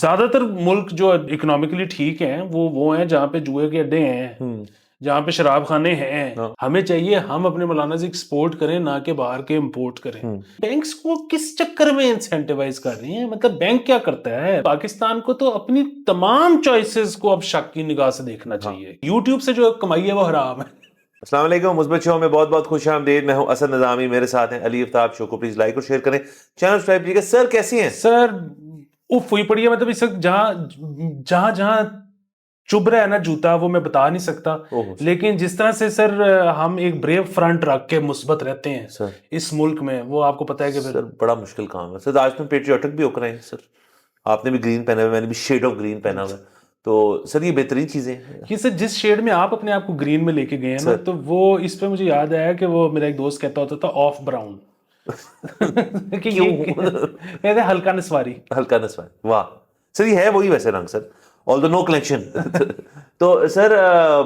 زیادہ تر ملک جو اکنامکلی ٹھیک ہیں وہ ہیں جہاں پہ جوئے کے اڈے ہیں، جہاں پہ شراب خانے ہیں. ہمیں چاہیے ہم اپنے مولانا سے ایکسپورٹ کریں نہ کہ باہر کے امپورٹ کریں. بینکس کو کس چکر میں انسینٹیوائز کر رہی ہیں؟ مطلب بینک کیا کرتا ہے؟ پاکستان کو تو اپنی تمام چوائسز کو اب شک کی نگاہ سے دیکھنا چاہیے. یوٹیوب سے جو کمائی ہے وہ حرام ہے. السلام علیکم، مثبت شو میں بہت بہت خوش آمدید. میں ہوں اسد نظامی، میرے ساتھ ہیں علی افتاب. شو کو پلیز لائک اور شیئر کریں، چینل سبسکرائب کیجیے. سر کیسی ہیں؟ سر اف ہوئی پڑی ہے. مطلب اس وقت جہاں چبھ رہا ہے نا جوتا، وہ میں بتا نہیں سکتا، لیکن جس طرح سے سر ہم ایک بریو فرنٹ رکھ کے مثبت رہتے ہیں اس ملک میں، وہ آپ کو پتا ہے کہ سر بڑا مشکل کام ہے. سر آج تم پیٹریوٹک بھی ہو کر رہے ہیں. سر آپ نے بھی گرین پہنا ہوا ہے، میں نے بھی شیڈ آف گرین پہنا ہوا ہے. تو سر یہ بہترین چیزیں ہیں. یہ سر جس شیڈ میں آپ اپنے آپ کو گرین میں لے کے گئے ہیں نا، تو وہ اس پہ مجھے یاد آیا کہ وہ میرا ایک دوست کہتا ہوتا تھا آف براؤن. ہلکا نسواری. ہلکا نسواری، واہ سر یہ ہے وہی ویسے رنگ سر، آلدو نو کلیکشن. تو سر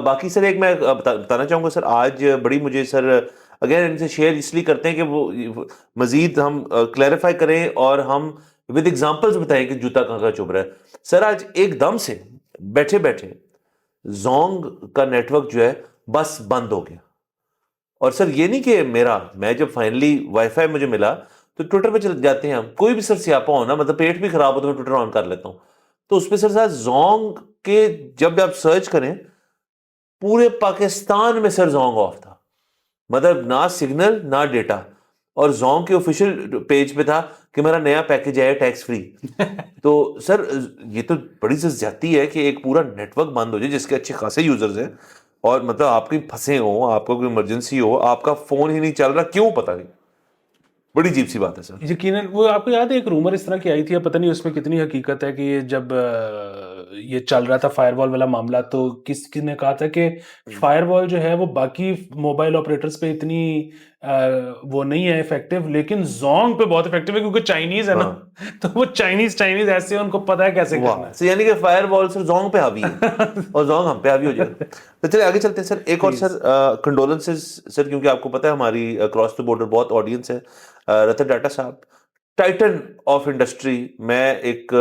باقی سر ایک میں بتانا چاہوں گا سر، آج بڑی مجھے سر اگر ان سے شیئر اس لیے کرتے ہیں کہ وہ مزید ہم کلیریفائی کریں اور ہم ود ایگزامپلز بتائیں کہ جوتا کہاں کا چبھ رہا ہے. سر آج ایک دم سے بیٹھے بیٹھے زونگ کا نیٹ ورک جو ہے بس بند ہو گیا. اور سر یہ نہیں کہ میں جب فائنلی وائی فائی مجھے ملا تو ٹویٹر پہ چل جاتے ہیں ہم، کوئی بھی سر سیاپا ہونا، مطلب پیٹ بھی خراب ہو تو میں ٹویٹر آن کر لیتا ہوں. تو اس پہ سر ساتھ زونگ کے جب آپ سرچ کریں پورے پاکستان میں سر زونگ آف تھا. مطلب نہ سگنل نہ ڈیٹا. اور زونگ کے آفیشیل پیج پہ تھا کہ میرا نیا پیکج آیا ٹیکس فری. تو سر یہ تو بڑی سی زیادتی ہے کہ ایک پورا نیٹ ورک بند ہو جائے جس کے اچھے خاصے یوزرز ہیں، اور مطلب آپ کہیں پھنسے ہوں، آپ کو کوئی ایمرجنسی ہو، آپ کا فون ہی نہیں چل رہا، کیوں پتہ نہیں. بڑی عجیب سی بات ہے سر. یقیناً وہ آپ کو یاد ہے ایک رومر اس طرح کی آئی تھی، اب پتہ نہیں اس میں کتنی حقیقت ہے، کہ یہ جب یہ چل رہا تھا فائر وال والا معاملہ، تو کس نے کہا تھا کہ فائر وال جو ہے وہ باقی موبائل آپریٹرز پہ اتنی وہ نہیں ہے افیکٹو، لیکن زونگ پہ بہت افیکٹو ہے کیونکہ چائنیز ہے نا. تو وہ چائنیز ایسے ان کو پتا ہے کیسے کرنا ہے. یعنی کہ فائر وال سر زونگ پہ حاوی ہے اور زونگ ہم پہ حاوی ہو جائے گا. تو چلے آگے چلتے ہیں سر. ایک اور سر کنڈولنسز سر، کیونکہ آپ کو پتا ہے ہماری کراس دا بارڈر بہت آڈینس ہے. رتن ٹاٹا صاحب ٹائٹن آف انڈسٹری، میں ایک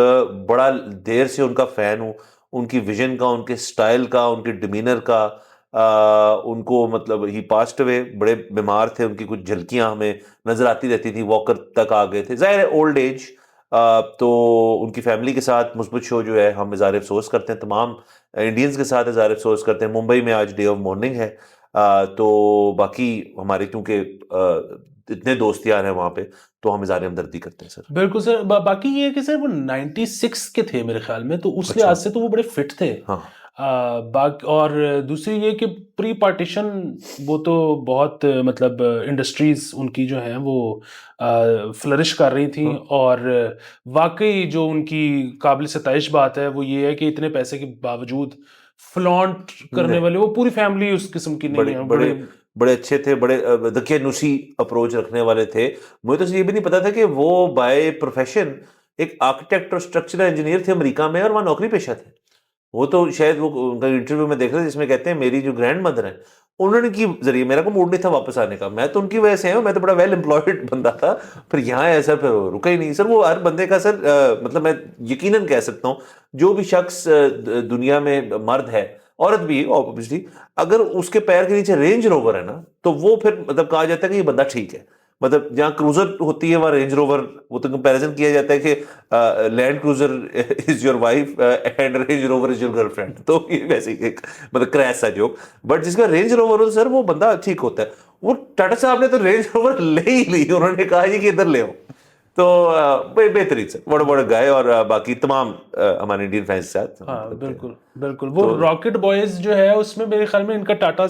بڑا دیر سے ان کا فین ہوں. ان کی ویژن کا، ان کے سٹائل کا، ان کے ڈیمینر کا. ان کو مطلب ہی پاسڈ ہوئے، بڑے بیمار تھے، ان کی کچھ جھلکیاں ہمیں نظر آتی رہتی تھی، واکر تک آ گئے تھے، ظاہر ہے اولڈ ایج. تو ان کی فیملی کے ساتھ مثبت شو جو ہے ہم اظہار افسوس کرتے ہیں، تمام انڈینز کے ساتھ اظہار افسوس کرتے ہیں. ممبئی میں آج ڈے آف مورننگ ہے. تو باقی ہمارے کیونکہ اتنے دوست یار ہیں وہاں پہ، تو ہم اظہار ہمدردی کرتے ہیں سر. بالکل سر. باقی یہ کہ سر وہ 96 کے تھے میرے خیال میں، تو اس لحاظ سے تو وہ بڑے فٹ تھے. اور دوسری یہ کہ پری پارٹیشن وہ تو بہت مطلب انڈسٹریز ان کی جو ہیں وہ فلرش کر رہی تھیں. اور واقعی جو ان کی قابل ستائش بات ہے وہ یہ ہے کہ اتنے پیسے کے باوجود فلانٹ کرنے والے وہ پوری فیملی اس قسم کی نہیں ہے. بڑے اچھے تھے، بڑے دقیانوسی اپروچ رکھنے والے تھے. مجھے تو یہ بھی نہیں پتا تھا کہ وہ بائی پروفیشن ایک آرکیٹیکٹ اور اسٹرکچرل انجینئر تھے امریکہ میں، اور وہاں نوکری پیشہ تھے. وہ تو شاید وہ ان کا انٹرویو میں دیکھ رہا تھا جس میں کہتے ہیں میری جو گرینڈ مدر ہیں انہوں نے کی ذریعے، میرا کو موڈ نہیں تھا واپس آنے کا، میں تو ان کی وجہ سے ہوں، میں تو بڑا ویل امپلائڈ بندہ تھا، پھر یہاں ایسا پھر رکا ہی نہیں. سر وہ ہر بندے کا سر مطلب میں یقیناً کہہ سکتا ہوں جو بھی شخص دنیا میں مرد ہے، عورت بھی اوبویسلی، اگر اس کے پیر کے نیچے رینج روور ہے نا تو وہ پھر مطلب کہا جاتا ہے کہ یہ بندہ ٹھیک ہے. مطلب جہاں کروزر ہوتی ہے وہاں رینج روور، وہ تو کمپیریزن کیا جاتا ہے کہ land cruiser is your wife and range rover is your girl friend. تو یہ ویسے ایک مطلب کریس سا جوک، بٹ جس کا رینج روور ہو سر وہ بندہ ٹھیک ہوتا ہے. وہ ٹاٹا صاحب نے تو رینج روور لے ہی لی، انہوں نے کہا جی کہ ادھر لے آؤ. تو بہترین سر، بڑے بڑے گائے. اور باقی تمام ہمارے انڈین فینس کے ساتھ. ہاں بالکل بالکل. وہ راکٹ بوائز جو ہے اس میں میرے خیال میں ان کا ٹاٹا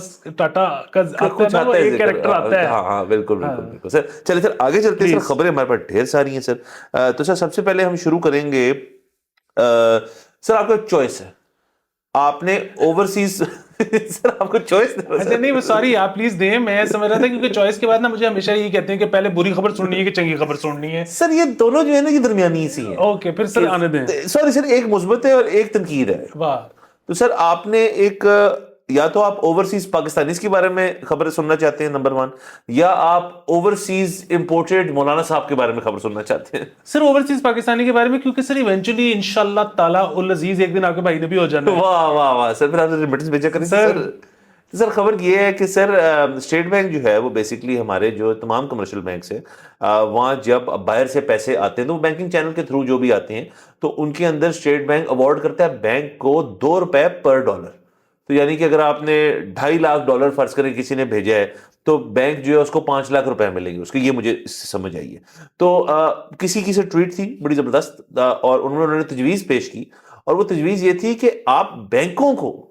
کا کچھ آتا ہے، ایک کریکٹر آتا ہے. ہاں ہاں بالکل بالکل بالکل سر. چلے سر آگے چلتے ہیں سر. خبریں ہمارے پاس ڈھیر ساری ہیں سر. تو سر سب سے پہلے ہم شروع کریں گے سر، آپ کا چوائس ہے، آپ نے اوورسیز سر آپ کو چوائس نہیں سوری آپ پلیز دیں. میں سمجھ رہا تھا کیونکہ چوائس کے بعد نا مجھے ہمیشہ یہی کہتے ہیں کہ پہلے بری خبر سننی ہے کہ چنگی خبر سننی ہے. سر یہ دونوں جو ہے نا یہ درمیانی سی ہیں. اوکے پھر سر آنے دیں. سوری سر، ایک مثبت ہے اور ایک تنقید ہے. واہ. تو سر آپ نے ایک یا تو آپ اوورسیز پاکستانیز کے بارے میں خبر سننا چاہتے ہیں نمبر 1، یا آپ اوورسیز امپورٹڈ مولانا صاحب کے بارے میں خبر سننا چاہتے ہیں؟ سر اوورسیز پاکستانی کے بارے میں، کیونکہ سر ایونچولی انشاءاللہ تعالیٰ العزیز ایک دن آپ کے بھائی نے بھی ہو جانا ہے. واہ واہ واہ سر، پھر آپ ریمیٹنس بھیجا کریں سر. سر خبر یہ ہے کہ سر اسٹیٹ بینک جو ہے وہ بیسکلی ہمارے جو تمام کمرشل بینکس ہیں وہاں جب باہر سے پیسے آتے ہیں تو بینکنگ چینل کے تھرو جو بھی آتے ہیں تو ان کے اندر اسٹیٹ بینک اوارڈ کرتا ہے بینک کو $2 پر ڈالر. تو یعنی کہ اگر آپ نے $2.5 لاکھ فرض کریں کسی نے بھیجا ہے تو بینک جو ہے اس کو $5 لاکھ ملیں گے اس کے. یہ مجھے اس سے سمجھ آئی ہے. تو کسی کی سے ٹویٹ تھی بڑی زبردست اور انہوں نے تجویز پیش کی، اور وہ تجویز یہ تھی کہ آپ بینکوں کو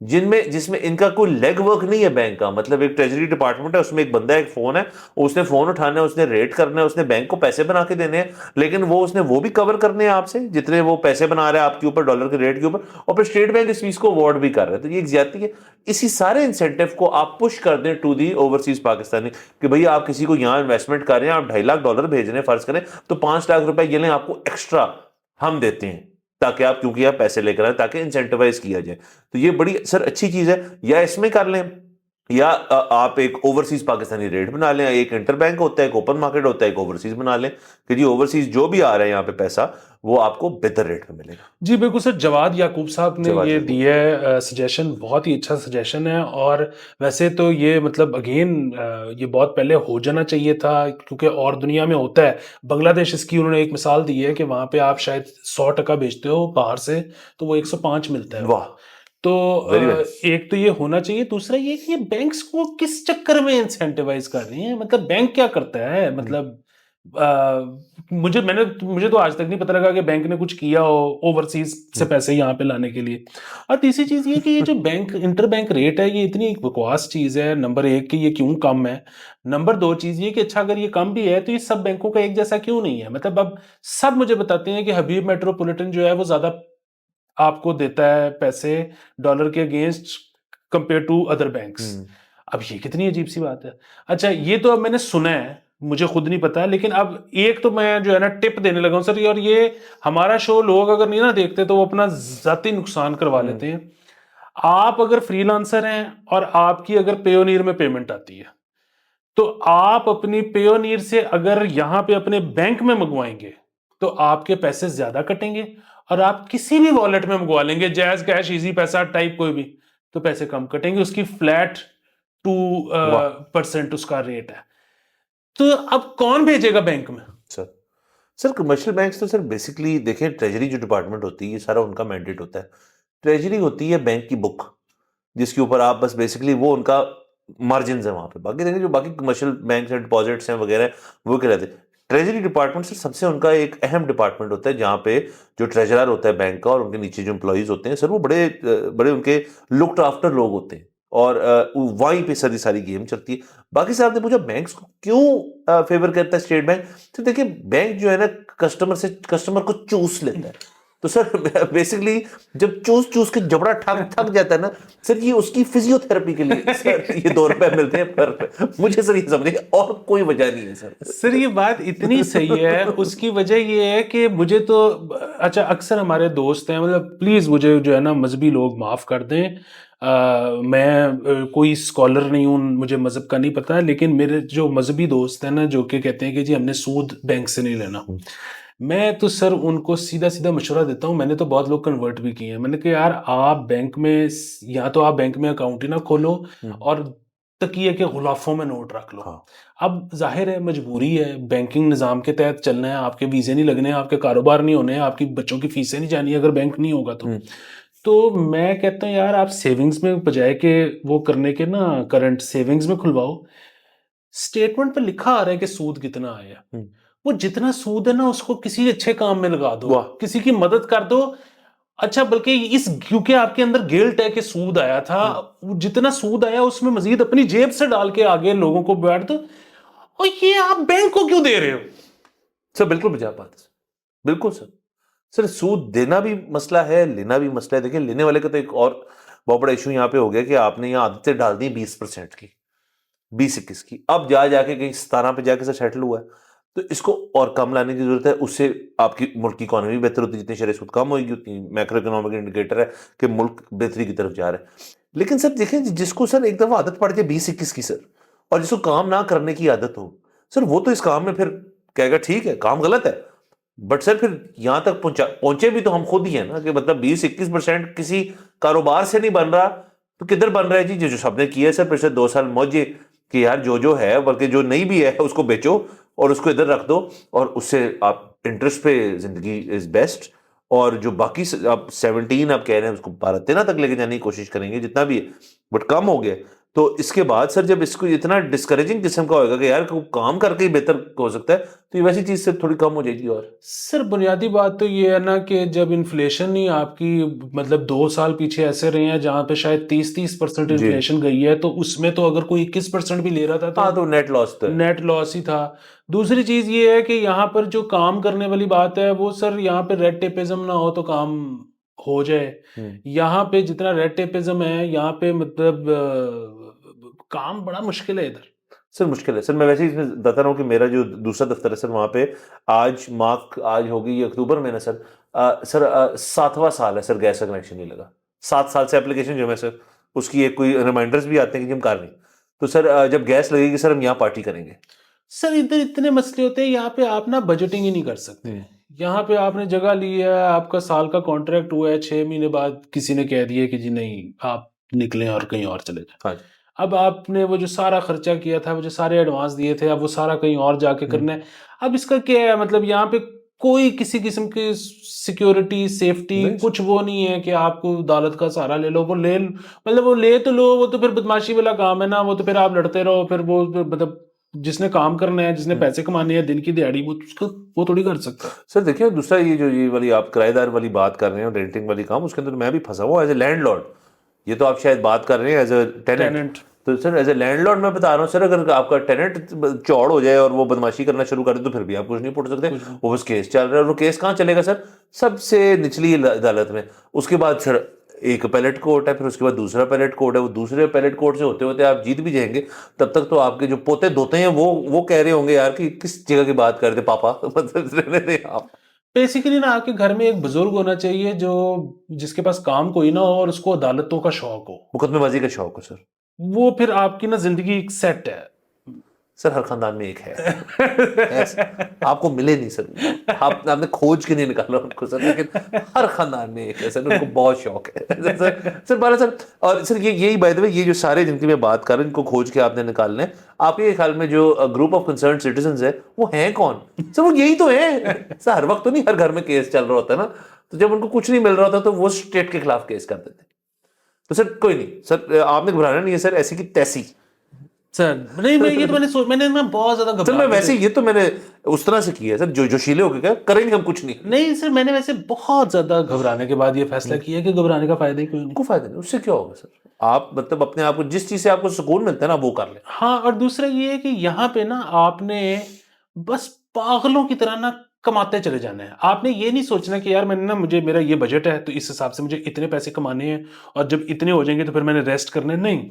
جس میں ان کا کوئی لیگ ورک نہیں ہے بینک کا، مطلب ایک ٹریجری ڈپارٹمنٹ ہے، اس میں ایک بندہ ایک فون ہے، اس نے فون اٹھانا ہے، اس نے ریٹ کرنا ہے، اس نے بینک کو پیسے بنا کے دینے ہیں، لیکن اس نے وہ بھی کور کرنے ہیں آپ سے جتنے وہ پیسے بنا رہا ہے آپ کے اوپر ڈالر کے ریٹ کے اوپر، اور پھر اسٹیٹ بینک اس چیز کو اوارڈ بھی کر رہا ہے. تو یہ ایک زیادتی ہے. اسی سارے انسینٹیو کو آپ پش کر دیں ٹو دی اوورسیز پاکستانی کہ بھئی آپ کسی کو یہاں انویسٹمنٹ کر رہے ہیں، آپ $2.5 لاکھ بھیج رہے ہیں فرض کریں، تو $5 لاکھ یہ لیں آپ کو ایکسٹرا ہم دیتے ہیں تاکہ آپ کیونکہ آپ پیسے لے کر آئیں تاکہ انسینٹیوائز کیا جائے. تو یہ بڑی سر اچھی چیز ہے. یا اس میں کر لیں یا آپ ایک اوورسیز پاکستانی ریٹ بنا لیں. ایک انٹر بینک ہوتا ہے، ایک اوپن مارکیٹ ہوتا ہے، ایک اوورسیز بنا لیں کہ جی اوورسیز جو بھی آ رہا ہے یہاں پہ پیسہ وہ آپ کو بہتر ریٹ میں ملے گا. جی بالکل سر، جواد یعقوب صاحب نے یہ دیا ہے سجیشن، بہت ہی اچھا سجیشن ہے. اور ویسے تو یہ مطلب اگین یہ بہت پہلے ہو جانا چاہیے تھا کیونکہ اور دنیا میں ہوتا ہے. بنگلہ دیش اس کی انہوں نے ایک مثال دی ہے کہ وہاں پہ آپ شاید 100% بیچتے ہو باہر سے تو وہ 105 ملتا ہے. واہ. تو ایک تو یہ ہونا چاہیے. دوسرا یہ کہ یہ بینکس کو کس چکر میں انسینٹیوائز کر رہی ہیں، مطلب بینک کیا کرتا ہے، مطلب مجھے تو آج تک نہیں پتہ لگا کہ بینک نے کچھ کیا ہو اوورسیز سے پیسے یہاں پہ لانے کے لیے. اور تیسری چیز یہ کہ یہ جو بینک انٹر بینک ریٹ ہے یہ اتنی ایک بکواس چیز ہے. نمبر 1 کہ یہ کیوں کم ہے. نمبر 2 چیز یہ کہ اچھا اگر یہ کم بھی ہے تو یہ سب بینکوں کا ایک جیسا کیوں نہیں ہے. مطلب اب سب مجھے بتاتے ہیں کہ حبیب میٹروپولیٹن جو ہے وہ زیادہ آپ کو دیتا ہے پیسے ڈالر کے against compare to other banks. اب یہ کتنی عجیب سی بات ہے. اچھا یہ تو اب میں نے سنا ہے، مجھے خود نہیں پتا، لیکن اب ایک تو میں جو ہے نا ٹپ دینے لگا ہوں سر. اور یہ ہمارا شو لوگ اگر نہیں نا دیکھتے تو وہ اپنا ذاتی نقصان کروا لیتے ہیں. آپ اگر فری لانسر ہیں اور آپ کی اگر پیونیر میں پیمنٹ آتی ہے تو آپ اپنی پیونیر سے اگر یہاں پہ اپنے بینک میں منگوائیں گے تو آپ کے پیسے زیادہ کٹیں گے، اور آپ کسی بھی والیٹ میں منگوا لیں گے، جیز کیش ایزی پیسہ ٹائپ کوئی بھی، تو پیسے کم کٹیں گے. اس کی فلیٹ 2% اس کا ریٹ ہے. تو اب کون بھیجے گا بینک میں؟ سر کمرشل بینکس تو سر بیسکلی دیکھیں ٹریجری جو ڈپارٹمنٹ ہوتی ہے یہ سارا ان کا مینڈیٹ ہوتا ہے. ٹریجری ہوتی ہے بینک کی بک جس کے اوپر آپ بس بیسکلی وہ ان کا مارجنز ہیں وہاں پہ. باقی دیکھیں جو باقی کمرشل بینکس ہیں ڈپازٹس ہیں وغیرہ وہ کیا رہتے ہیں. ٹریجری ڈپارٹمنٹ سر سب سے ان کا ایک اہم ڈپارٹمنٹ ہوتا ہے جہاں پہ جو ٹریجرر ہوتا ہے بینک کا اور ان کے نیچے جو امپلائیز ہوتے ہیں سر وہ بڑے ان کے لکڈ آفٹر لوگ ہوتے ہیں اور وہیں پہ ساری گیم چلتی ہے. باقی صاحب نے پوچھا بینکس کو کیوں فیور کرتا ہے اسٹیٹ بینک. تو دیکھیں بینک جو ہے نا کسٹمر کو چوس لیتا ہے. تو سر بیسکلی جب چوس کے جبڑا تھک جاتا ہے نا سر یہ اس کی فزیو تھراپی کے لیے سر یہ $2 ملتے ہیں پر. مجھے سر یہ سمجھے اور کوئی وجہ نہیں ہے سر. سر یہ بات اتنی صحیح ہے. اس کی وجہ یہ ہے کہ مجھے تو اچھا اکثر ہمارے دوست ہیں، مطلب پلیز مجھے جو ہے نا مذہبی لوگ معاف کر دیں، میں کوئی اسکالر نہیں ہوں، مجھے مذہب کا نہیں پتا، لیکن میرے جو مذہبی دوست ہیں نا جو کہ کہتے ہیں کہ جی ہم نے سود بینک سے نہیں لینا، میں تو سر ان کو سیدھا مشورہ دیتا ہوں. میں نے تو بہت لوگ کنورٹ بھی کیے ہیں. میں نے کہا یار آپ بینک میں یا تو آپ بینک میں اکاؤنٹ ہی نہ کھولو اور تکیے کے غلافوں میں نوٹ رکھ لو. اب ظاہر ہے مجبوری ہے، بینکنگ نظام کے تحت چلنا ہے، آپ کے ویزے نہیں لگنے ہیں، آپ کے کاروبار نہیں ہونے ہیں، آپ کی بچوں کی فیسیں نہیں جانی اگر بینک نہیں ہوگا تو میں کہتا ہوں یار آپ سیونگز میں بجائے کہ وہ کرنے کے نا کرنٹ سیونگز میں کھلواؤ. اسٹیٹمنٹ پہ لکھا آ رہا ہے کہ سود کتنا آیا، وہ جتنا سود ہے نا اس کو کسی اچھے کام میں لگا دو، کسی کی مدد کر دو. اچھا بلکہ کیونکہ آپ کے اندر گلٹ ہے کہ سود آیا تھا، جتنا سود آیا اس میں مزید اپنی جیب سے ڈال کے آگے لوگوں کو بیٹھ دو. اور یہ آپ بینک کو کیوں دے رہے ہو؟ سر بالکل بجا بات ہے. بالکل سر سود دینا بھی مسئلہ ہے، لینا بھی مسئلہ ہے. دیکھیں لینے والے کا تو ایک اور بہت بڑا ایشو یہاں پہ ہو گیا کہ آپ نے یہاں عادتیں ڈال دی 20% کی 20-21 کی. اب جا کے کہیں 17 پہ جا کے سر سیٹل ہوا ہے. تو اس کو اور کم لانے کی ضرورت ہے. اس سے آپ کی ملک کی اکانومی بہتر ہوتی ہے, جتنی شرح سود کم ہوئے گی اتنی میکرو اکنامک انڈیکیٹر ہے کہ ملک بہتری کی طرف جا رہا ہے. لیکن سر دیکھیں جس کو سر ایک دفعہ عادت پڑ جائے 20-21 کی سر, اور جس کو کام نہ کرنے کی عادت ہو سر, وہ تو اس کام میں پھر کہے گا ٹھیک ہے کام غلط ہے, بٹ سر پھر یہاں تک پہنچے بھی تو ہم خود ہی ہیں نا, کہ مطلب 20-21% کسی کاروبار سے نہیں بن رہا تو کدھر بن رہا ہے جی, جو سب نے کیا ہے سر پھر سے 2 سال موجے کہ یار جو ہے, بلکہ جو نہیں بھی ہے اس کو بیچو اور اس کو ادھر رکھ دو, اور اس سے آپ انٹرسٹ پہ زندگی از بیسٹ, اور جو باقی آپ 17 آپ کہہ رہے ہیں اس کو 12-13 تک لے کے جانے کی کوشش کریں گے جتنا بھی ہے, بٹ کم ہو گیا. تو اس کے بعد سر جب اس کو اتنا ڈسکریجنگ قسم کا ہوگا کہ یار کام کر کے ہی بہتر ہو سکتا ہے, تو یہ ویسی چیز سے تھوڑی کم ہو جائے گی. اور سر بنیادی بات تو یہ ہے نا کہ جب انفلیشن ہی آپ کی مطلب 2 سال پیچھے ایسے رہے ہیں جہاں پہ شاید 30% انفلیشن گئی ہے, تو اس میں تو اگر کوئی 21% بھی لے رہا تھا تو نیٹ لاس تھا, نیٹ لاس ہی تھا. دوسری چیز یہ ہے کہ یہاں پر جو کام کرنے والی بات ہے وہ سر یہاں پہ ریڈ ٹیپزم نہ ہو تو کام ہو جائے. یہاں پہ جتنا ریڈ ٹیپزم ہے یہاں پہ مطلب کام بڑا مشکل ہے ادھر. سر مشکل ہے سر. میں ویسے ہی اس میں بتا رہا ہوں کہ میرا جو دوسرا دفتر ہے سر, وہاں پہ آج ہوگی یہ اکتوبر میں نا سر, سر 7واں سال ہے سر گیس کا کنیکشن نہیں لگا. 7 سال سے اپلیکیشن جو ہے سر اس کی ایک کوئی ریمائنڈرز بھی آتے ہیں کہ ہم کر رہے ہیں, تو سر جب گیس لگے گی سر ہم یہاں پارٹی کریں گے. سر ادھر اتنے مسئلے ہوتے ہیں, یہاں پہ آپ نا بجٹنگ ہی نہیں کر سکتے. یہاں پہ آپ نے جگہ لی ہے, آپ کا سال کا کانٹریکٹ ہوا ہے, 6 مہینے بعد کسی نے کہہ دیا کہ جی نہیں آپ نکلیں اور کہیں اور چلے جائیں. اب آپ نے وہ جو سارا خرچہ کیا تھا, وہ جو سارے ایڈوانس دیے تھے, اب وہ سارا کہیں اور جا کے کرنا ہے. اب اس کا کیا ہے مطلب, یہاں پہ کوئی کسی قسم کی سیکیورٹی سیفٹی کچھ وہ نہیں ہے کہ آپ کو عدالت کا سہارا لے لو. وہ مطلب وہ لے تو لو, وہ تو پھر بدماشی والا کام ہے نا, وہ تو پھر آپ لڑتے رہو. پھر وہ مطلب جس نے کام کرنا ہے, جس نے پیسے کمانے ہیں دن کی دیہڑی, وہ تھوڑی کر سکتا ہے. سر دیکھیں دوسرا یہ والی آپ کرایہ دار والی بات کر رہے ہیں, رینٹنگ والی کام, اس کے اندر میں بھی پھنسا ہوا ایز اے لینڈ لارڈ. یہ تو آپ شاید بات کر رہے ہیں ایز اے ٹیننٹ. تو سر ایز اے لینڈ لارڈ میں بتا رہا ہوں سر, اگر آپ کا ٹیننٹ چوڑ ہو جائے اور وہ بدماشی کرنا شروع کر دے تو پھر بھی آپ کچھ نہیں پڑ سکتے. وہ بس کیس چل رہا ہے, اور وہ کیس کہاں چلے گا سر, سب سے نچلی عدالت میں. اس کے بعد سر ایک پیلٹ کورٹ ہے, پھر اس کے بعد دوسرا پیلٹ کورٹ ہے. وہ دوسرے پیلٹ کورٹ سے ہوتے ہوتے آپ جیت بھی جائیں گے, تب تک تو آپ کے جو پوتے دوتے ہیں وہ کہہ رہے ہوں گے یار کہ کس جگہ کی بات کرتے پاپا, آپ بیسیکلی نا آپ کے گھر میں ایک بزرگ ہونا چاہیے جس کے پاس کام کوئی نہ ہو اور اس کو عدالتوں کا شوق ہو, مقدمے بازی کا شوق ہو سر. وہ پھر آپ کی نا زندگی ایک سیٹ ہے. سر ہر خاندان میں ایک ہے, آپ کو ملے نہیں سر, آپ نے کھوج کے نہیں نکالا ان کو سر, لیکن ہر خاندان میں ایک ہے سر, ان کو بہت شوق ہے سر بالا سر. اور سر یہی بائی دا وے یہ جو سارے جن کی میں بات کر رہا ہوں ان کو کھوج کے آپ نے نکالنے, آپ کے خیال میں جو گروپ آف کنسرن سٹیزنز ہے وہ ہیں کون سر؟ وہ یہی تو ہیں سر. ہر وقت تو نہیں ہر گھر میں کیس چل رہا ہوتا ہے نا, تو جب ان کو کچھ نہیں مل رہا ہوتا تو وہ اسٹیٹ کے خلاف کیس کر دیتے. تو سر کوئی نہیں سر, آپ نے گھبرانا نہیں ہے سر, ایسی کی تیسی سر. نہیں یہ تو میں نے بہت زیادہ سر, میں ویسے یہ تو میں نے اس طرح سے کیا ہے سر, جو شیلے ہو کے کہا کریں گے ہم کچھ نہیں سر. میں نے ویسے بہت زیادہ گھبرانے کے بعد یہ فیصلہ کیا کہ گھبرانے کا فائدہ ہی کوئی نہیں. کوئی فائدہ نہیں, اس سے کیا ہوگا سر. آپ مطلب اپنے آپ کو جس چیز سے آپ کو سکون ملتا ہے نا وہ کر لیں. ہاں, اور دوسرا یہ ہے کہ یہاں پہ نا آپ نے بس پاگلوں کی طرح نا کماتے چلے جانا ہے. آپ نے یہ نہیں سوچنا کہ یار میرا یہ بجٹ ہے تو اس حساب سے مجھے اتنے پیسے کمانے ہیں, اور جب اتنے ہو جائیں گے تو پھر میں نے ریسٹ کرنے. نہیں,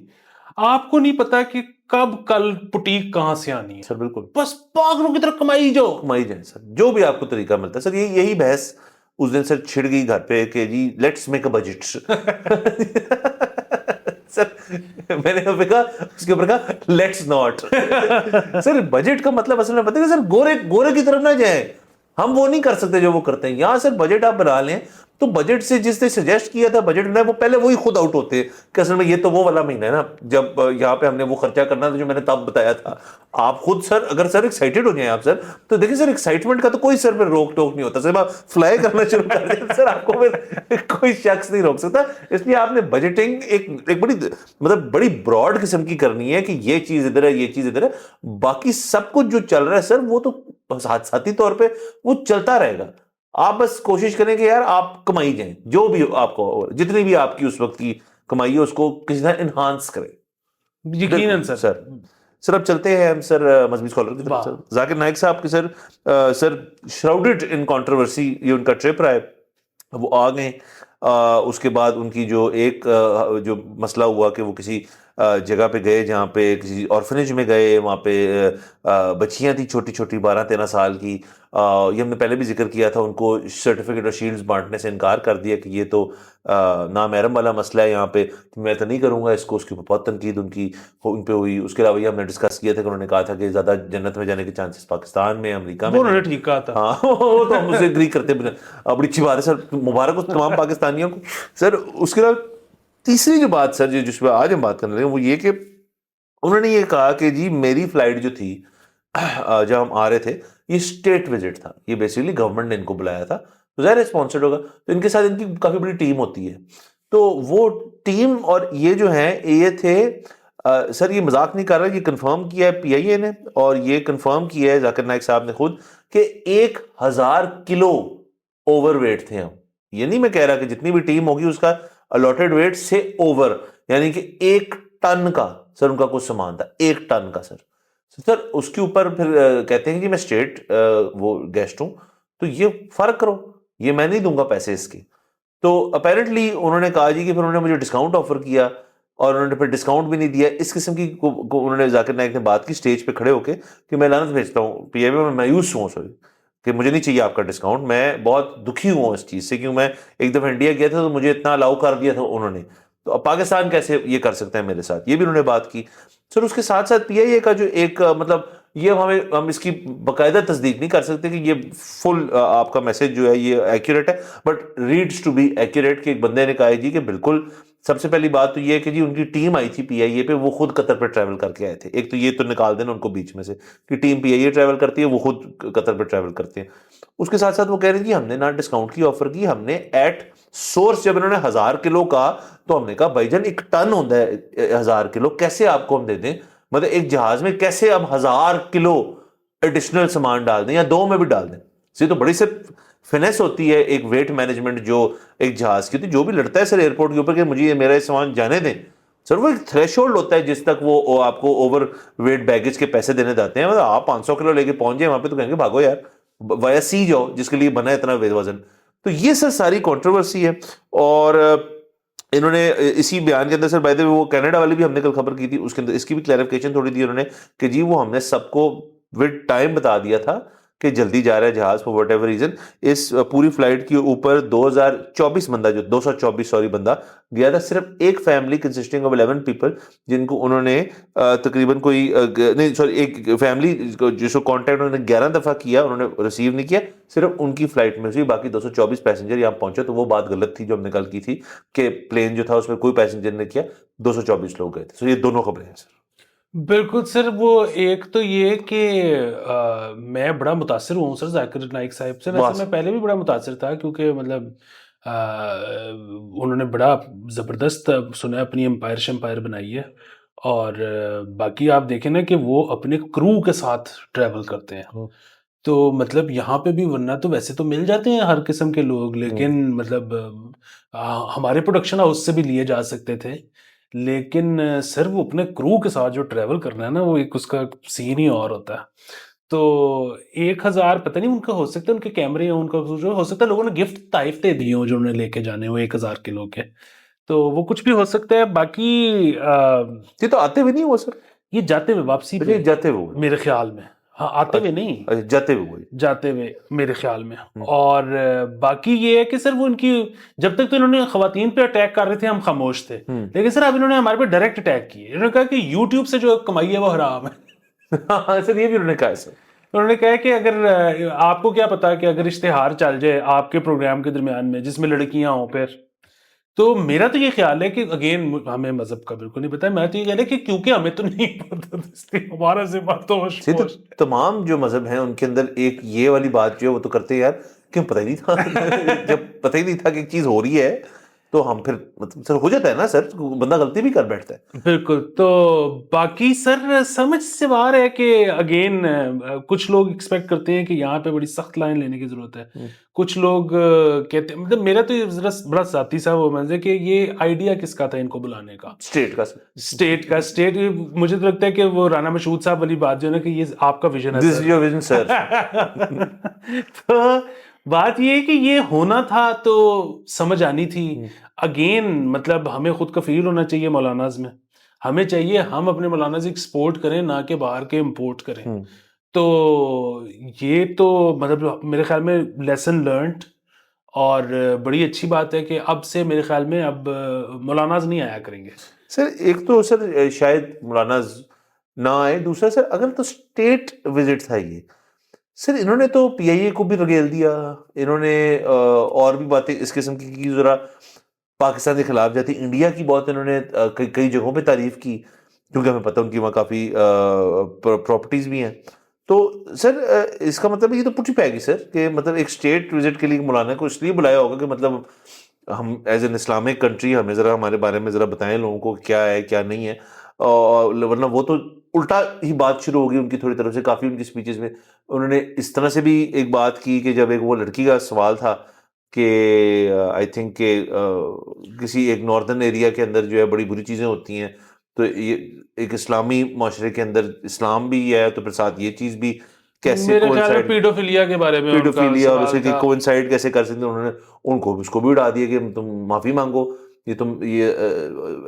آپ کو نہیں پتا کہ کب کل پٹیک کہاں سے آنی ہے. سر بالکل, بس پاگلوں کی طرح کمائی جائیں سر, جو بھی آپ کو طریقہ ملتا ہے سر. یہی بحث اس دن سر چھڑ گئی گھر پہ کہ جی لیٹس میک اے بجٹ. سر میں نے کہا اس کے اوپر کہا لیٹس ناٹ. سر بجٹ کا مطلب اصل میں پتہ ہے سر, گورے کی طرف نہ جائیں. ہم وہ نہیں کر سکتے جو وہ کرتے ہیں. یہاں سر بجٹ آپ بنا لیں تو بجٹ سے جس نے سجیسٹ کیا تھا بجٹ میں, وہ پہلے وہی خود آؤٹ ہوتے ہیں کہ اصل میں یہ تو وہ والا مہینہ ہے نا جب یہاں پہ ہم نے وہ خرچہ کرنا تھا جو میں نے تب بتایا تھا. آپ خود سر اگر سر ایکسائٹیڈ ہو جائیں آپ سر, تو دیکھیں سر ایکسائٹمنٹ کا تو کوئی سر پہ روک ٹوک نہیں ہوتا. سر آپ فلائی کرنا شروع کر دیں سر, آپ کو کوئی شخص نہیں روک سکتا. اس لیے آپ نے بجٹنگ ایک بڑی براڈ قسم کی کرنی ہے کہ یہ چیز ادھر ہے, یہ چیز ادھر ہے. باقی سب کچھ جو چل رہا ہے سر وہ تو حادثاتی طور پہ وہ چلتا رہے گا. آپ بس کوشش کریں کہ یار آپ کمائی جائیں, جو بھی آپ کو جتنی بھی آپ کی اس وقت کی کمائی ہے اس کو کسی طرح انہانس کریں. یقیناً سر. سر اب چلتے ہیں ہم سر مذہبی اسکالر کی طرف. ذاکر نائک صاحب کے سر شراؤڈڈ ان کنٹروورسی, یہ ان کا ٹرپ رہا ہے, وہ آ گئے. اس کے بعد ان کی جو ایک جو مسئلہ ہوا کہ وہ کسی جگہ پہ گئے جہاں پہ کسی آرفنیج میں گئے, وہاں پہ بچیاں تھیں چھوٹی چھوٹی 12-13 سال کی. یہ ہم نے پہلے بھی ذکر کیا تھا, ان کو سرٹیفکیٹ اور شیلڈز بانٹنے سے انکار کر دیا کہ یہ تو نامحرم والا مسئلہ ہے, یہاں پہ میں تو نہیں کروں گا اس کو. اس کے اوپر بہت تنقید ان پہ ہوئی. اس کے علاوہ یہ ہم نے ڈسکس کیا تھا کہ انہوں نے کہا تھا کہ زیادہ جنت میں جانے کے چانسز پاکستان میں, امریکہ میں. انہوں نے ٹھیک کہا تھا. ہاں وہ تو ہم اسے اگری کرتے ہیں, بڑی اچھی بات ہے سر, مبارک ہو تمام پاکستانیوں کو. سر اس کے علاوہ تیسری جو بات سر جس پہ آج ہم بات کرنے لگے وہ یہ کہ انہوں نے یہ کہا کہ جی میری فلائٹ جو تھی جب ہم آ رہے تھے یہ اسٹیٹ وزٹ تھا, یہ بیسیکلی گورنمنٹ نے ان کو بلایا تھا, تو ظاہر اسپانسرڈ ہوگا, تو ان کے ساتھ ان کی کافی بڑی ٹیم ہوتی ہے. تو وہ ٹیم اور یہ جو ہیں یہ تھے سر, یہ مذاق نہیں کر رہا, یہ کنفرم کیا ہے پی آئی اے نے, اور یہ کنفرم کیا ہے ذاکر نائک صاحب نے خود کہ 1000 کلو اوور ویٹ تھے ہم. یہ نہیں میں کہہ رہا کہ جتنی بھی ٹیم ہوگی اس کا الاٹڈ ویٹ سے اوور, یعنی کہ 1 ٹن کا سر ان کا کچھ سامان تھا, 1 ٹن کا. سر اس کے اوپر پھر کہتے ہیں کہ میں اسٹیٹ وہ گیسٹ ہوں تو یہ فرق کرو, یہ میں نہیں دوں گا پیسے اس کے. تو اپیرنٹلی انہوں نے کہا جی کہ پھر انہوں نے مجھے ڈسکاؤنٹ آفر کیا, اور انہوں نے پھر ڈسکاؤنٹ بھی نہیں دیا. اس قسم کی انہوں نے ذاکر نائک نے بات کی اسٹیج پہ کھڑے ہو کے کہ میں لعنت بھیجتا ہوں پی ایم اے, میں مایوس ہوں سوری کہ مجھے نہیں چاہیے آپ کا ڈسکاؤنٹ, میں بہت دکھی ہوں اس چیز سے, کیوں میں ایک دفعہ انڈیا گیا تھا تو مجھے اتنا الاؤ کر دیا تھا انہوں نے, تو اب پاکستان کیسے یہ کر سکتے ہیں میرے ساتھ, یہ بھی انہوں نے بات کی. سر اس کے ساتھ ساتھ پی آئی اے کا جو ایک مطلب یہ ہم اس کی باقاعدہ تصدیق نہیں کر سکتے کہ یہ فل آپ کا میسج جو ہے یہ ایکوریٹ ہے, but needs to be accurate, کہ ایک بندے نے کہا جی کہ بالکل. سب سے پہلی بات تو یہ ہے کہ جی ان کی ٹیم آئی تھی پی آئی اے پہ, وہ خود قطر پہ ٹریول کر کے آئے تھے. ایک تو یہ تو نکال دینا ان کو بیچ میں سے کہ ٹیم پی آئی اے ٹریول کرتی ہے, وہ خود قطر پہ ٹریول کرتے ہیں. اس کے ساتھ ساتھ وہ کہہ رہے ہیں کہ ہم نے نہ ڈسکاؤنٹ کی آفر کی, ہم نے ایٹ سورس جب انہوں نے 1000 کلو کہا تو ہم نے کہا بھائی جان 1 ٹن ہوتا ہے 1000 کلو, کیسے آپ کو ہم دے دیں, مطلب ایک جہاز میں کیسے اب 1000 کلو ایڈیشنل سامان ڈال دیں یا 2 میں بھی ڈال دیں. یہ تو بڑی سے فنیس ہوتی ہے ایک ویٹ مینجمنٹ جو ایک جہاز کی ہوتی ہے. جو بھی لڑتا ہے سر ایئرپورٹ کے اوپر کہ مجھے یہ میرا یہ سامان جانے دیں, سر وہ ایک تھریش ہولڈ ہوتا ہے جس تک وہ آپ کو اوور ویٹ بیگیج کے پیسے دینے جاتے ہیں. مطلب آپ 500 کلو لے کے پہنچ جائیں وہاں پہ تو کہیں گے بھاگو یار, وایا سی جاؤ جس کے لیے بنا ہے اتنا وزن. تو یہ سر ساری کنٹروورسی ہے. اور انہوں نے اسی بیان کے اندر سر بائی دا وے وہ کینیڈا والی بھی ہم نے کل خبر کی تھی, اس کے اندر اس کی بھی کلیریفیکیشن تھوڑی دی انہوں نے کہ جی وہ ہم نے سب کو ود ٹائم بتا دیا تھا کہ جلدی جا رہا ہے جہاز فور وٹ ایور ریزن. اس پوری فلائٹ کے اوپر 2024 بندہ جو 224 بندہ گیا تھا, صرف ایک فیملی کنسسٹنگ آف 11 پیپل جن کو انہوں نے تقریباً کوئی نہیں سوری ایک فیملی جس کو کانٹیکٹ انہوں نے 11 دفعہ کیا, انہوں نے ریسیو نہیں کیا, صرف ان کی فلائٹ میں سے باقی 224 پیسنجر یہاں پہنچے. تو وہ بات غلط تھی جو ہم نے کل کی تھی کہ پلین جو تھا اس میں کوئی پیسنجر نے کیا, 224 لوگ گئے تھے. تو یہ دونوں خبریں ہیں سر. بالکل سر, وہ ایک تو یہ کہ میں بڑا متاثر ہوں سر ذاکر نائک صاحب سے. ویسے میں پہلے بھی بڑا متاثر تھا کیونکہ مطلب انہوں نے بڑا زبردست سنا اپنی امپائر بنائی ہے. اور باقی آپ دیکھیں نا کہ وہ اپنے کرو کے ساتھ ٹریول کرتے ہیں, تو مطلب یہاں پہ بھی ورنہ تو ویسے تو مل جاتے ہیں ہر قسم کے لوگ, لیکن مطلب ہمارے پروڈکشن ہاؤس سے بھی لیے جا سکتے تھے, لیکن سر وہ اپنے کرو کے ساتھ جو ٹریول کرنا ہے نا وہ ایک اس کا سین ہی اور ہوتا ہے. تو 1000 پتہ نہیں ان کا ہو سکتا ہے ان کے کیمرے یا ان کا جو ہو سکتا ہے لوگوں نے گفٹ طائف دے دیے ہوں جو انہیں لے کے جانے ہو 1000 کلو کے, تو وہ کچھ بھی ہو سکتا ہے. باقی یہ تو آتے بھی نہیں وہ سر, یہ جاتے ہوئے واپسی پہ جاتے ہوئے میرے خیال میں, ہاں آتے ہوئے نہیں جاتے ہوئے میرے خیال میں. اور باقی یہ ہے کہ سر وہ ان کی جب تک تو انہوں نے خواتین پہ اٹیک کر رہے تھے ہم خاموش تھے, لیکن سر اب انہوں نے ہمارے پہ ڈائریکٹ اٹیک کیے. انہوں نے کہا کہ یوٹیوب سے جو کمائی ہے وہ حرام ہے. سر یہ بھی انہوں نے کہا سر, انہوں نے کہا کہ اگر آپ کو کیا پتا کہ اگر اشتہار چل جائے آپ کے پروگرام کے درمیان میں جس میں لڑکیاں ہوں, پھر تو میرا تو یہ خیال ہے کہ اگین ہمیں مذہب کا بالکل نہیں پتا, میں تو یہ خیال ہے کہ کیونکہ ہمیں تو نہیں پتا اس لیے ہمارا ذمہ تو تمام جو مذہب ہیں ان کے اندر ایک یہ والی بات جو ہے وہ تو کرتے ہیں یار, کیوں پتہ ہی نہیں تھا جب پتہ ہی نہیں تھا کہ ایک چیز ہو رہی ہے تو ہم پھر مطلب سر ہو جاتا ہے نا سر, بندہ غلطی بھی کر بیٹھتا ہے. بالکل. تو باقی سر سمجھ سے باہر ہے کہ اگین کچھ لوگ ایکسپیکٹ کرتے ہیں کہ یہاں پہ بڑی سخت لائن لینے کی ضرورت ہے, کچھ لوگ کہتے ہیں مطلب میرا تو ذرا بڑا ذاتی سا وہ منظر کہ یہ آئیڈیا کس کا تھا ان کو بلانے کا, اسٹیٹ مجھے تو لگتا ہے کہ وہ رانا مشہود صاحب والی بات جو ہے نا کہ یہ آپ کا ویژن ہے سر. تو بات یہ ہے کہ یہ ہونا تھا تو سمجھ آنی تھی. اگین مطلب ہمیں خود کفیل ہونا چاہیے مولاناز میں. ہمیں چاہیے ہم اپنے مولاناز ایکسپورٹ کریں نہ کہ باہر کے امپورٹ کریں. تو یہ تو مطلب میرے خیال میں لیسن لرنڈ، اور بڑی اچھی بات ہے کہ اب سے میرے خیال میں اب مولاناز نہیں آیا کریں گے. سر ایک تو سر شاید مولاناز نہ آئے، دوسرا سر اگر تو اسٹیٹ وزٹ تھا یہ، سر انہوں نے تو پی آئی اے کو بھی رگیل دیا، انہوں نے اور بھی باتیں اس قسم کی ذرا پاکستان کے خلاف جاتی، انڈیا کی بہت انہوں نے کئی جگہوں پہ تعریف کی، کیونکہ ہمیں پتہ ان کی وہاں کافی پراپرٹیز بھی ہیں. تو سر اس کا مطلب یہ تو پوچھی پائے گی سر کہ مطلب ایک اسٹیٹ وزٹ کے لیے مولانا کو اس لیے بلایا ہوگا کہ مطلب ہم ایز این اسلامک کنٹری ہمیں ذرا ہمارے بارے میں ذرا بتائیں لوگوں کو کیا ہے کیا نہیں ہے. ورنہ وہ تو الٹا ہی بات شروع ہوگی ان کی تھوڑی طرف سے. کافی ان کی سپیچز میں انہوں نے اس طرح سے بھی ایک بات کی کہ جب ایک وہ لڑکی کا سوال تھا کہ آئی تھنک کہ کسی ایک ناردرن ایریا کے اندر جو ہے بڑی بری چیزیں ہوتی ہیں، تو یہ ایک اسلامی معاشرے کے اندر اسلام بھی ہے تو پھر ساتھ یہ چیز بھی کیسے میرے خیال میں پیڈوفیلیا کے بارے میں ان کا پیڈوفیلیا اور اسے سوال تھا. کوئنسائڈ کیسے کر سکتے ہیں. انہوں نے ان کو اس کو بھی اڑا دیا کہ تم معافی مانگو، یہ تم یہ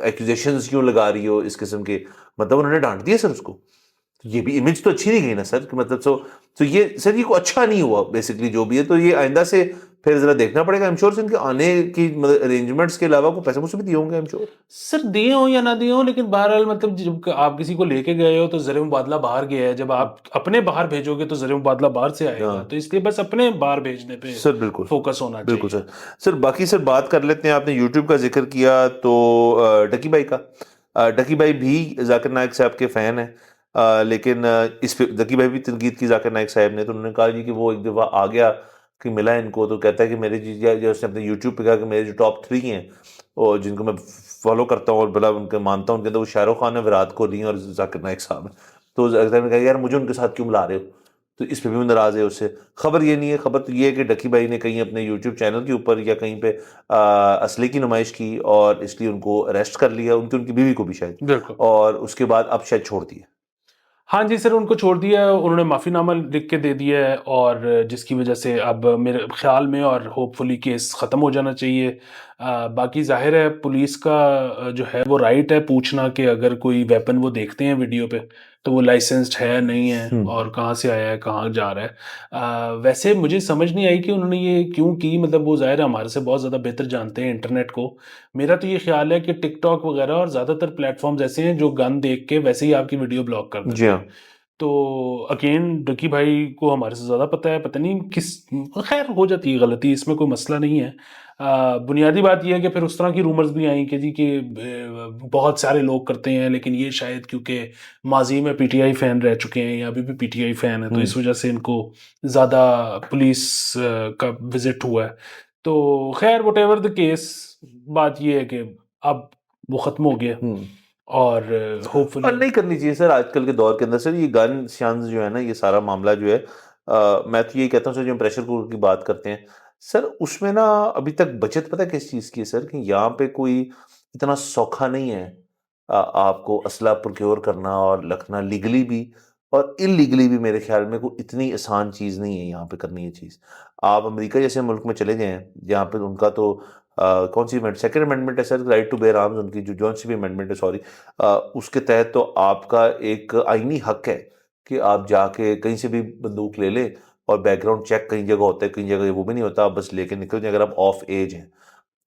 ایکوزیشنز کیوں لگا رہی ہو اس قسم کے. مطلب انہوں نے ڈانٹ دیا سر اس کو. یہ بھی امیج تو اچھی نہیں گئی نا سر کہ مطلب تو یہ سر یہ کو اچھا نہیں ہوا بیسکلی جو بھی ہے. تو یہ آئندہ سے پھر ذرا دیکھنا پڑے گا. ایم شور سے ان کے آنے کی ارینجمنٹس کے علاوہ کو پیسے مجھ سے بھی دیے ہوں گے ایم شور. سر دیے ہوں یا نہ دیے ہوں، لیکن بہرحال مطلب جب آپ کسی کو لے کے گئے ہو تو زر مبادلہ باہر گیا ہے. جب آپ اپنے باہر بھیجو گے تو زر مبادلہ باہر سے آئے گا. تو اس لیے بس اپنے باہر بھیجنے پہ سر بالکل فوکس ہونا چاہیے. بالکل سر باقی سر بات کر لیتے ہیں. آپ نے یوٹیوب کا ذکر کیا تو ڈکی بھائی کا، ڈکی بھائی بھی ذاکر نائک صاحب کے فین ہیں، لیکن اس پہ ذکی بھائی بھی تنقید کی ذاکر نائک صاحب نے. تو انہوں نے کہا جی کہ وہ ایک دفعہ آ گیا کہ ملا ان کو، تو کہتا ہے کہ میرے جو اس نے اپنے یوٹیوب پہ کہا کہ میرے جو ٹاپ 3 ہیں اور جن کو میں فالو کرتا ہوں اور بلا ان کے مانتا ہوں، ان کے اندر وہ شاہ رخ خان ہے، وراٹ کوہلی ہیں اور ذاکر نائک صاحب ہیں. تو ذاکر صاحب نے کہا یار مجھے ان کے ساتھ کیوں ملا رہے ہو. تو اس پہ بھی وہ ناراض ہے اس سے. خبر یہ نہیں ہے، خبر تو یہ ہے کہ ڈکی بھائی نے کہیں اپنے یوٹیوب چینل کے اوپر یا کہیں پہ اسلحے کی نمائش کی اور اس لیے ان کو اریسٹ کر لیا، ان کی بیوی کو بھی شاید، بالکل. اور اس کے بعد اب شاید چھوڑ دیا. ہاں جی سر، ان کو چھوڑ دیا، انہوں نے معافی نامہ لکھ کے دے دیا ہے، اور جس کی وجہ سے اب میرے خیال میں اور ہوپ فلی کیس ختم ہو جانا چاہیے. باقی ظاہر ہے پولیس کا جو ہے وہ رائٹ ہے پوچھنا کہ اگر کوئی ویپن وہ دیکھتے ہیں ویڈیو پہ تو وہ لائسنسڈ ہے نہیں ہے اور کہاں سے آیا ہے کہاں جا رہا ہے. ویسے مجھے سمجھ نہیں آئی کہ انہوں نے یہ کیوں کی. مطلب وہ ظاہر ہے ہمارے سے بہت زیادہ بہتر جانتے ہیں انٹرنیٹ کو. میرا تو یہ خیال ہے کہ ٹک ٹاک وغیرہ اور زیادہ تر پلیٹ فارمز ایسے ہیں جو گن دیکھ کے ویسے ہی آپ کی ویڈیو بلاک کر دیتے ہیں. تو اگین ڈکی بھائی کو ہمارے سے زیادہ پتہ ہے، پتہ نہیں کس، خیر ہو جاتی ہے غلطی، اس میں کوئی مسئلہ نہیں ہے. بنیادی بات یہ ہے کہ پھر اس طرح کی رومرز بھی آئیں کہ جی کہ بہت سارے لوگ کرتے ہیں، لیکن یہ شاید کیونکہ ماضی میں پی ٹی آئی فین رہ چکے ہیں یا ابھی بھی پی ٹی آئی فین ہیں تو اس وجہ سے ان کو زیادہ پولیس کا وزٹ ہوا ہے. تو خیر وٹ ایور دا کیس، بات یہ ہے کہ اب وہ ختم ہو گیا اور ہوپ فلی نہیں کرنی چاہیے سر آج کل کے دور کے اندر. سر یہ گن شانز جو ہے نا، یہ سارا معاملہ جو ہے، میں تو یہی کہتا ہوں سر جو ہم پریشر کوکر کی بات کرتے ہیں سر، اس میں نا ابھی تک بچت پتہ کس چیز کی ہے سر، کہ یہاں پہ کوئی اتنا سوکھا نہیں ہے آپ کو اسلحہ پروکیور کرنا اور رکھنا لیگلی بھی اور انلیگلی بھی. میرے خیال میں کوئی اتنی آسان چیز نہیں ہے یہاں پہ کرنی یہ چیز. آپ امریکہ جیسے ملک میں چلے جائیں جہاں پہ ان کا تو کون سی سیکنڈ امینڈمنٹ ہے سر، رائٹ ٹو بیئر آرمز، ان کی جو جون سی بھی امینڈمنٹ ہے سوری، اس کے تحت تو آپ کا ایک آئینی حق ہے کہ آپ جا کے کہیں سے بھی بندوق لے لیں، اور بیک گراؤنڈ چیک کئی جگہ ہوتا ہے، کئی جگہ وہ بھی نہیں ہوتا، آپ بس لے کے نکل جائیں اگر آپ آف ایج ہیں.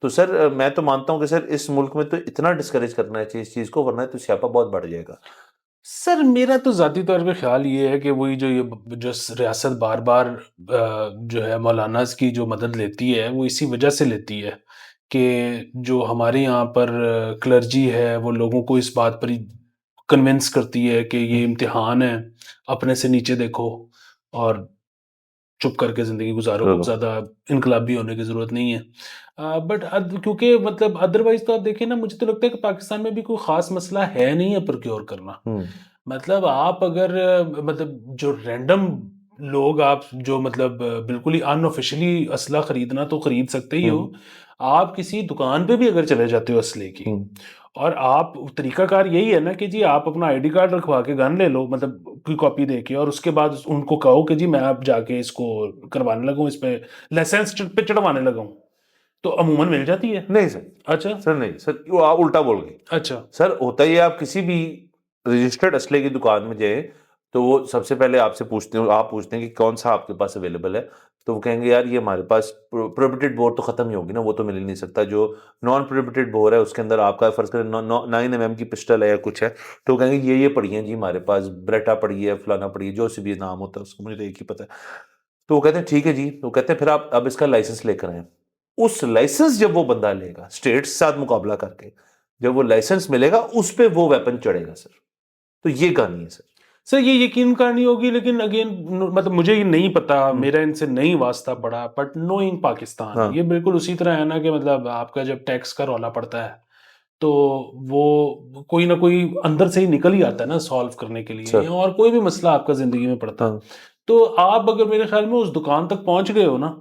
تو سر میں تو مانتا ہوں کہ سر اس ملک میں تو اتنا ڈسکریج کرنا چاہیے اس چیز کو، ورنہ تو سیاپا بہت بڑھ جائے گا. سر میرا تو ذاتی طور پہ خیال یہ ہے کہ وہی جو ریاست بار بار جو ہے مولاناز کی جو مدد لیتی ہے وہ اسی وجہ سے لیتی ہے کہ جو ہمارے یہاں پر کلرجی ہے وہ لوگوں کو اس بات پر ہی کنونس کرتی ہے کہ یہ امتحان ہے، اپنے سے نیچے دیکھو اور چپ کر کے زندگی گزارو، زیادہ انقلابی ہونے کی ضرورت نہیں ہے. بٹ کیونکہ مطلب ادروائز تو آپ دیکھیں نا، مجھے تو لگتا ہے کہ پاکستان میں بھی کوئی خاص مسئلہ ہے نہیں ہے پروکیور کرنا. مطلب آپ اگر مطلب جو رینڈم لوگ آپ جو مطلب بالکل ہی ان آفیشلی اسلحہ خریدنا تو خرید سکتے ہی ہو. آپ کسی دکان پہ بھی اگر چلے جاتے ہو اسلحے کی اور آپ طریقہ کار یہی ہے نا کہ جی آپ اپنا آئی ڈی کارڈ رکھوا کے گن لے لو، مطلب کوئی کاپی دے کے، اور اس کے بعد ان کو کہو کہ جی میں اب جا کے اس کو کروانے لگا ہوں، اس پہ لائسنس پہ چڑھوانے لگا ہوں، تو عموماً مل جاتی ہے. نہیں سر. اچھا سر نہیں سر، وہ آپ الٹا بول گئے. اچھا سر ہوتا یہ آپ کسی بھی رجسٹرڈ اسلحے کی دکان میں جائیں تو وہ سب سے پہلے آپ سے پوچھتے ہیں، آپ پوچھتے ہیں کہ کون سا آپ کے پاس اویلیبل ہے، تو وہ کہیں گے یار یہ ہمارے پاس پروہیبٹڈ بور تو ختم ہی ہوگی نا، وہ تو مل ہی نہیں سکتا. جو نان پروہیبٹڈ بور ہے اس کے اندر آپ کا فرض کریں 9mm کی پسٹل ہے یا کچھ ہے، تو وہ کہیں گے یہ پڑی ہیں جی ہمارے پاس، بریٹا پڑی ہے، فلانا پڑی ہے، جو سی بھی نام ہوتا ہے اس کو، مجھے ایک ہی پتہ ہے. تو وہ کہتے ہیں ٹھیک ہے جی. وہ کہتے ہیں پھر آپ اب اس کا لائسنس لے کر آئیں. اس لائسنس جب وہ بندہ لے گا اسٹیٹ سے ساتھ مقابلہ کر کے، جب وہ لائسنس ملے گا اس پہ وہ ویپن چڑھے گا سر. تو یہ کہانی ہے سر. سر یہ یقین کرنی ہوگی، لیکن اگین مطلب مجھے یہ نہیں پتا، میرا ان سے نہیں واسطہ پڑا، بٹ نوئنگ پاکستان یہ بالکل اسی طرح ہے نا کہ مطلب آپ کا جب ٹیکس کا رولا پڑتا ہے تو وہ کوئی نہ کوئی اندر سے ہی نکل ہی آتا ہے نا سالو کرنے کے لیے، اور کوئی بھی مسئلہ آپ کا زندگی میں پڑتا ہے تو آپ اگر میرے خیال میں اس دکان تک پہنچ گئے ہو نا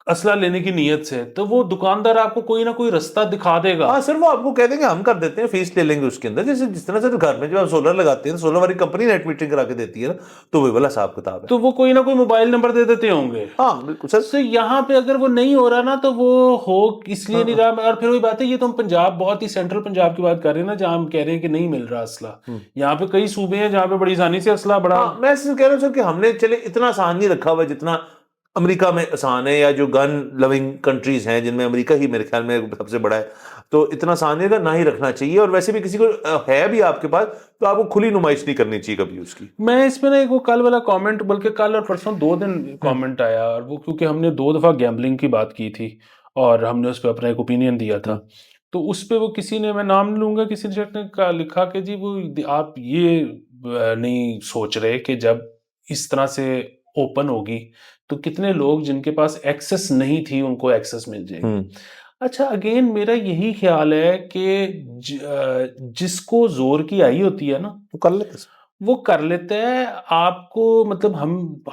اسلحہ لینے کی نیت سے، تو وہ دکاندار آپ کو کوئی نہ کوئی رستہ دکھا دے گا. ہاں سر، وہ آپ کو کہہ دیں گے ہم کر دیتے ہیں، فیس لے لیں گے اس کے اندر، جیسے جس طرح سے گھر میں جو آپ سولر لگاتے ہیں، سولر والی کمپنی نیٹ میٹرنگ کرا کے دیتی ہے نا، تو وہی والا حساب کتاب ہے. تو وہ کوئی نہ کوئی موبائل نمبر دے دیتے ہوں گے. ہاں بالکل سر. تو یہاں پہ اگر وہ نہیں ہو رہا نا تو وہ ہو اس لیے نہیں رہا. اور پھر وہی بات ہے، یہ تو ہم پنجاب بہت ہی سینٹرل پنجاب کی بات کر رہے ہیں نا، جہاں ہم کہہ رہے ہیں کہ نہیں مل رہا اسلحہ. یہاں پہ کئی صوبے ہیں جہاں پہ بڑی آسانی سے اسلحہ بڑا. میں کہہ رہا ہوں سر کہ ہم نے چلے اتنا آسان نہیں رکھا ہوا جتنا امریکہ میں آسان ہے، یا جو گن لونگ کنٹریز ہیں جن میں امریکہ ہی میرے خیال میں سب سے بڑا ہے، تو اتنا آسان نہیں نہ ہی رکھنا چاہیے. اور ویسے بھی کسی کو ہے بھی آپ کے پاس تو آپ کو کھلی نمائش نہیں کرنی چاہیے کبھی اس کی. میں اس میں نا ایک وہ کل والا کامنٹ، بلکہ کل اور پرسوں 2 دن کامنٹ آیا، اور وہ کیونکہ ہم نے 2 دفعہ گیمبلنگ کی بات کی تھی اور ہم نے اس پہ اپنا ایک اوپینین دیا تھا، تو اس پہ وہ کسی نے، میں نام لوں گا، کسی نے لکھا کہ جی وہ آپ یہ نہیں سوچ رہے کہ جب اس طرح سے اوپن ہوگی تو کتنے لوگ جن کے پاس ایکسس نہیں تھی ان کو ایکسس مل جائے گی. اچھا اگین میرا یہی خیال ہے کہ جس کو زور کی آئی ہوتی ہے نا وہ کر لیتا ہے. آپ کو مطلب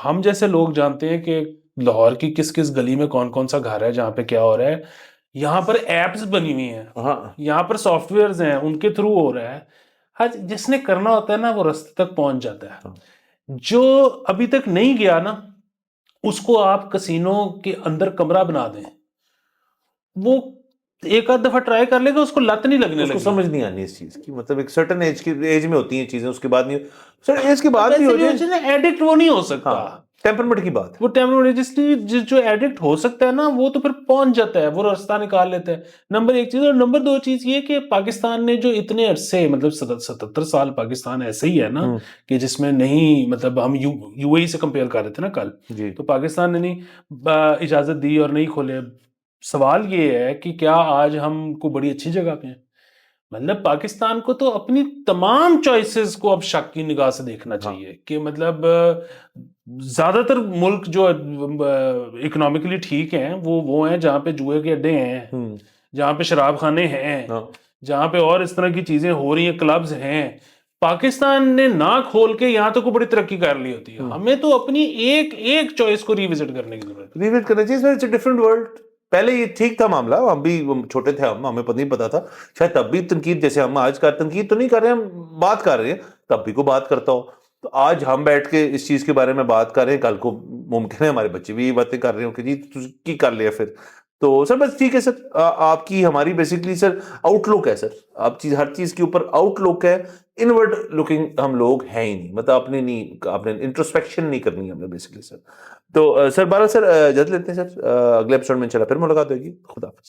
ہم جیسے لوگ جانتے ہیں کہ لاہور کی کس کس گلی میں کون کون سا گھر ہے جہاں پہ کیا ہو رہا ہے. یہاں پر ایپس بنی ہوئی ہیں، یہاں پر سافٹ ویئرز ہیں، ان کے تھرو ہو رہا ہے. جس نے کرنا ہوتا ہے نا وہ رستے تک پہنچ جاتا ہے. جو ابھی تک نہیں گیا نا اس کو آپ کسینوں کے اندر کمرہ بنا دیں، وہ ایک آدھ دفعہ ٹرائی کر لے گا، اس کو لت نہیں لگنے لگی، اس کو سمجھ نہیں آنی اس چیز کی. مطلب ایک سرٹن ایج میں ہوتی ہیں چیزیں، اس کے بعد نہیں. سر ایج کے بعد بھی ہو جائے ایڈکٹ وہ نہیں ہو سکتا. ٹیمپرمنٹ کی بات، وہ ٹیمپرمنٹ جو ایڈکٹ ہو سکتا ہے نا وہ تو پھر پہنچ جاتا ہے، وہ راستہ نکال لیتا ہے. نمبر 1 چیز. اور نمبر 2 چیز یہ کہ پاکستان نے جو اتنے عرصے مطلب 77 سال پاکستان ایسے ہی ہے نا کہ جس میں نہیں، مطلب ہم یو اے ای سے کمپیئر کر رہے تھے نا کل، تو پاکستان نے نہیں اجازت دی اور نہیں کھولے. سوال یہ ہے کہ کیا آج ہم کو بڑی اچھی جگہ پہ ہیں؟ مطلب پاکستان کو تو اپنی تمام چوائسز کو اب شک کی نگاہ سے دیکھنا چاہیے کہ مطلب زیادہ تر ملک جو اکنامکلی ٹھیک ہیں وہ ہیں جہاں پہ جوئے کے اڈے ہیں، جہاں پہ شراب خانے ہیں، جہاں پہ اور اس طرح کی چیزیں ہو رہی ہیں، کلبز ہیں. پاکستان نے نہ کھول کے یہاں تک کو بڑی ترقی کر لی ہوتی ہے. ہمیں تو اپنی ایک چوائس کو ریوزٹ کرنے کی ضرورت ہے. ریوزٹ کرنا چاہیے. It's a different world. پہلے یہ ٹھیک تھا معاملہ، ہم بھی چھوٹے تھے، ہمیں پتہ نہیں پتا تھا شاید تب بھی تنقید جیسے ہم آج کا تنقید تو نہیں کر رہے ہیں، ہم بات کر رہے ہیں، تب بھی کو بات کرتا ہو. تو آج ہم بیٹھ کے اس چیز کے بارے میں بات کر رہے ہیں، کل کو ممکن ہے ہمارے بچے بھی یہ باتیں کر رہے ہوں کہ جی کی کر لیا پھر. تو سر بس ٹھیک ہے سر، آپ کی ہماری بیسیکلی سر آؤٹ لک ہے سر، آپ ہر چیز کے اوپر آؤٹ لک ہے. انورڈ لکنگ ہم لوگ ہیں ہی نہیں، مطلب اپنے انٹروسپیکشن نہیں کرنی ہم نے بیسیکلی سر. تو سر 12 سر اجازت لیتے ہیں سر، اگلے ایپیسوڈ میں انشاءاللہ پھر ملاقات ہوگی. خدا حافظ.